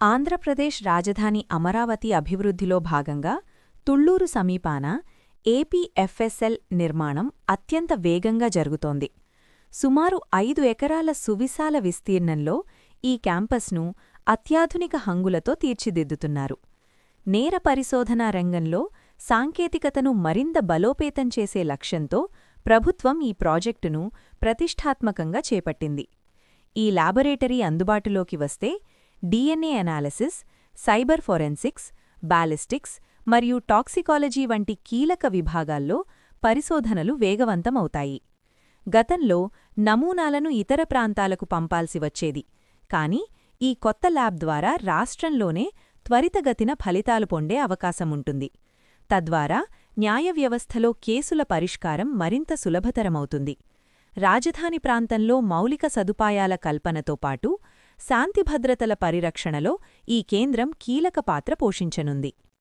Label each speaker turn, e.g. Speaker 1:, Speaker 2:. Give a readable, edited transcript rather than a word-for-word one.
Speaker 1: ఆంధ్రప్రదేశ్ రాజధాని అమరావతి అభివృద్ధిలో భాగంగా తుళ్లూరు సమీపాన ఏపీఎఫ్ఎస్ఎల్ నిర్మాణం అత్యంత వేగంగా జరుగుతోంది. సుమారు 5 ఎకరాల సువిశాల విస్తీర్ణంలో ఈ క్యాంపస్ను అత్యాధునిక హంగులతో తీర్చిదిద్దుతున్నారు. నేర పరిశోధనా రంగంలో సాంకేతికతను మరింత బలోపేతం చేసే లక్ష్యంతో ప్రభుత్వం ఈ ప్రాజెక్టును ప్రతిష్ఠాత్మకంగా చేపట్టింది. ఈ లాబొరేటరీ అందుబాటులోకి వస్తే DNA analysis, cyber forensics, ballistics మరియు టాక్సికాలజీ వంటి కీలక విభాగాల్లో పరిశోధనలు వేగవంతమవుతాయి. గతంలో నమూనాలను ఇతర ప్రాంతాలకు పంపాల్సి వచ్చేది, కానీ ఈ కొత్త ల్యాబ్ ద్వారా రాష్ట్రంలోనే త్వరితగతిన ఫలితాలు పొందే అవకాశముంటుంది. తద్వారా న్యాయ వ్యవస్థలో కేసుల పరిష్కారం మరింత సులభతరమవుతుంది. రాజధాని ప్రాంతంలో మౌలిక సదుపాయాల కల్పనతో పాటు శాంతిభద్రతల పరిరక్షణలో ఈ కేంద్రం కీలక పాత్ర పోషించనుంది.